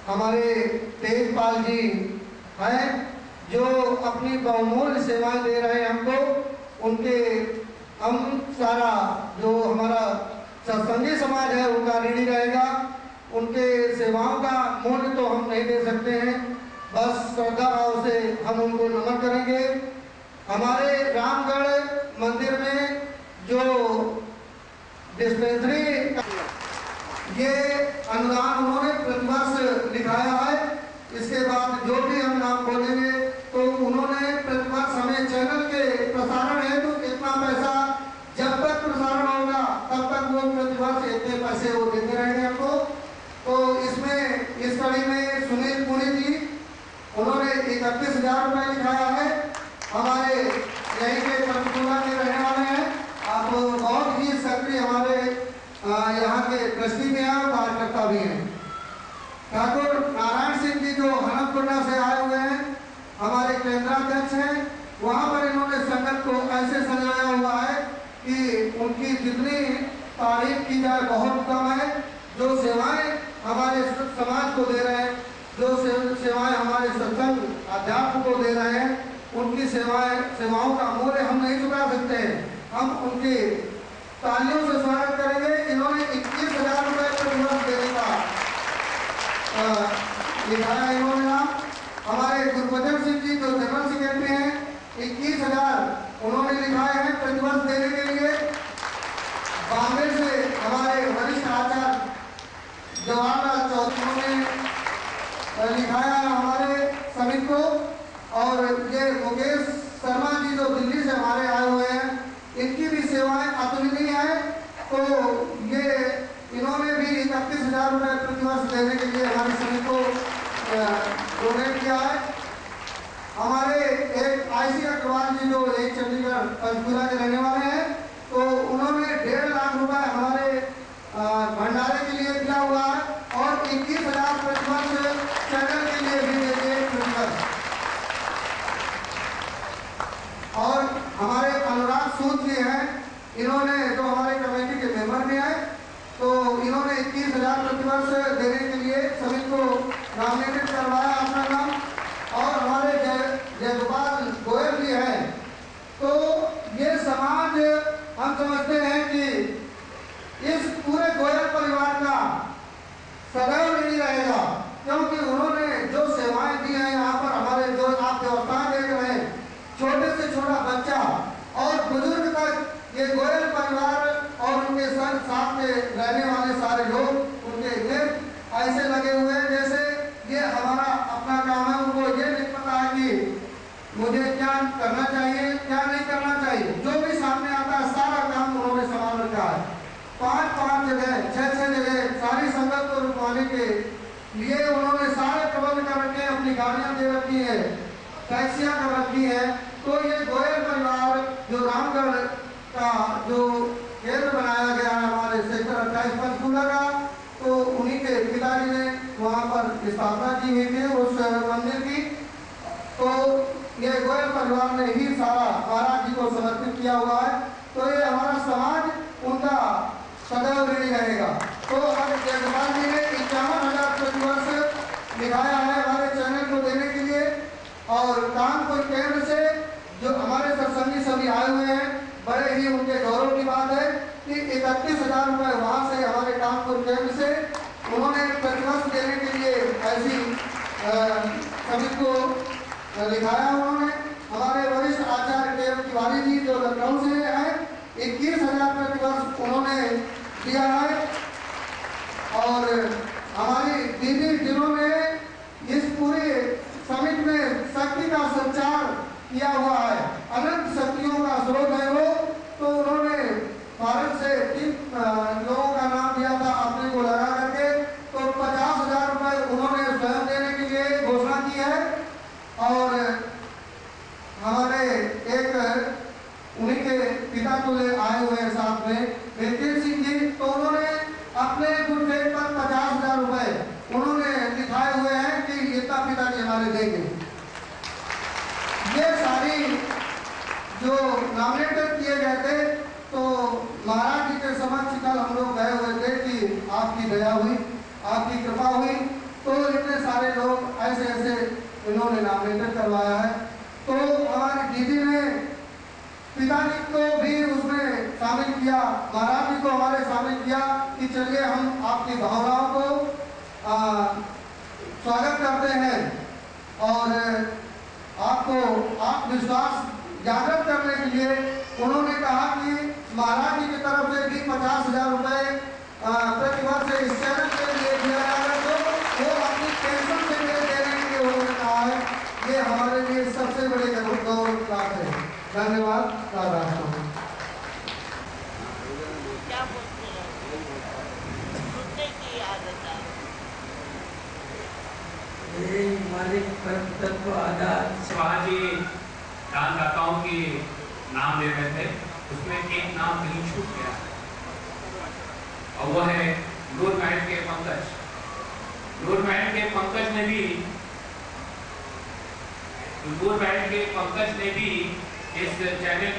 हमारे तेजपाल जी हैं जो अपनी बहुमूल्य सेवाएं दे रहे हैं हमको। उनके हम सारा जो हमारा सत्संगी समाज है उनका ऋणी रहेगा। उनके सेवाओं का मूल्य तो हम नहीं दे सकते हैं, बस श्रद्धा भाव से हम उनको नमन करेंगे। हमारे रामगढ़ मंदिर में जो डिस्पेंसरी ये अनुदान उन्होंने प्रतिवर्ष लिखाया है। इसके बाद जो भी हम नाम बोलेंगे तो उन्होंने प्रतिवर्ष हमें चैनल के प्रसारण है तो इतना पैसा जब तक प्रसारण होगा तब तक वो प्रतिवर्ष इतने पैसे वो देते रहेंगे हमको। तो इसमें इस कड़ी में सुनील पुरी जी उन्होंने 31,000 रुपये लिखाया है। हमारे यहीं के पंचकूला के रहने वाले हैं, आप बहुत ही सक्रिय हमारे यहाँ के ट्रस्टी भी हैं और कार्यकर्ता भी हैं। ठाकुर नारायण सिंह जी जो हनमकुंडा से आए हुए हैं, हमारे केंद्राध्यक्ष हैं, वहाँ पर इन्होंने संगत को ऐसे सजाया हुआ है कि उनकी जितनी तारीफ की जाए बहुत कम है। जो सेवाएं हमारे समाज को दे रहे हैं, जो सेवाएं हमारे सत्संग अध्यात्म को दे रहे हैं, उनकी सेवाओं का मूल्य हम नहीं चुका सकते हैं। हम उनकी तालियों से स्वागत करेंगे। इन्होंने 21,000 रुपये प्रतिवर्ष देने का लिखाया इन्होंने नाम। हमारे गुरबचन सिंह जी जो जनरल सेक्रेटरी हैं 21,000 उन्होंने लिखाए हैं प्रतिवर्ष देने के लिए। बॉम्बे से हमारे वरिष्ठ आचार्य जवाहरलाल चौधरी ने लिखाया हमारे समिति को। और ये मुकेश शर्मा जी जो दिल्ली से हमारे आए हुए हैं, इनकी भी सेवाएं अतुलनीय है। तो ये इन्होंने भी 31,000 रुपये प्रतिवर्ष देने के लिए हमारी समिति को डोनेट किया है। हमारे एक IC अग्रवाल जी जो एक चंडीगढ़ पंचकूला के रहने वाले हैं, तो उन्होंने 1.5 लाख रुपए हमारे भंडारे के लिए दिया हुआ है और 21,000 प्रतिवर्ष चैनल के लिए भी देंगे प्रतिवर्ष। और हमारे अनुराग सूद जी हैं, इन्होंने जो हमारे कमेटी के मेंबर भी हैं, तो इन्होंने 21,000 प्रतिवर्ष देने के लिए समिति को नॉमिनेटेड करवाया अपना नाम। और हमारे जयगोपाल गोयल जी हैं, तो ये समाज हम समझते हैं कि इस पूरे गोयल परिवार का सदैव नहीं रहेगा, क्योंकि उन्होंने जो सेवाएं दी हैं यहाँ पर हमारे जो आप व्यवस्थाएं देख रहे हैं, छोटे से छोटा बच्चा और बुजुर्ग तक ये गोयल परिवार और उनके साथ में रहने वाले सारे लोग उनके गिर्द ऐसे लगे हुए हैं जैसे ये हमारा अपना काम है। उनको ये नहीं पता है कि मुझे क्या करना चाहिए क्या नहीं करना चाहिए। जो भी सामने आता है सारा काम उन्होंने संभाल रखा है। 5-5 जगह 6-6 जगह सारी संगत को रुकवाने के लिए उन्होंने सारे प्रबंध कर रखे हैं। अपनी गाड़ियां दे रखी है, टैक्सियां कर रखी है। तो ये गोयल परिवार जो रामगढ़ का जो केंद्र बनाया गया है हमारे सेक्टर 28 पंचकूला का, तो उन्हीं के पिताजी ने वहाँ पर स्थापना की हुई थी उस मंदिर की। तो ये गोयल परिवार ने ही सारा महाराज जी को समर्पित किया हुआ है। तो ये हमारा समाज उनका सदैव ऋणी रहेगा। तो हमारे जयगोपाल जी ने 51,000 प्रतिवर्ष लिखाया है हमारे चैनल को देने के लिए। और कानपुर केंद्र से जो हमारे सत्संगी सभी आए हुए हैं, बड़े ही उनके गौरव की बात है कि 31,000 रुपये वहाँ से हमारे कानपुर केंद्र से उन्होंने प्रतिवर्ष देने के लिए ऐसी सभी को लिखाया। उन्होंने हमारे वरिष्ठ आचार्य केवल तिवारी जी जो लखनऊ से हैं 21,000 प्रतिवर्ष उन्होंने दिया है। और हमारी दीदी जिन्होंने इस पूरे समिति में शक्ति का संचार किया हुआ है, अनंत शक्तियों का स्रोत है वो, तो उन्होंने भारत से 3 लोगों का नाम दिया था अपने को लगा करके। तो 50,000 रुपये उन्होंने स्वयं देने के लिए घोषणा की है। और हमारे एक उन्हीं के पिता को ले आए हुए हैं साथ में वीरकेश सिंह जी, तो उन्होंने अपने गुरुदेव पर 50,000 रुपये उन्होंने लिखाए हुए हैं कि इतना पिताजी हमारे देंगे। ये सारी जो नॉमिनेटेड किए गए थे, तो महाराज जी के समक्ष कल हम लोग गए हुए थे कि आपकी दया हुई, आपकी कृपा हुई, तो इतने इन्होंने नॉमिनेटेड करवाया है। तो हमारे दीदी ने पिताजी को भी उसमें शामिल किया, महाराज जी को हमारे शामिल किया कि चलिए हम आपकी भावनाओं को स्वागत करते हैं और आपको आत्मविश्वास जागृत करने के लिए उन्होंने कहा कि महाराज जी की तरफ से भी 50,000 रुपए प्रतिवर्ष इस चैनल के लिए दिया जाएगा, तो वो अपनी पेंशन से देने के लिए उन्होंने कहा है। ये हमारे लिए सबसे बड़ी गौरव की बात है। धन्यवाद। क्या बोलते हैं, सुनने की आदत है। मालिक परम तत्व आधार शिवाजी दानदाताओं की नाम ले रहे थे, उसमें एक नाम कहीं छूट गया और वह है नूर महल के पंकज। नूर महल के पंकज ने भी इस चैनल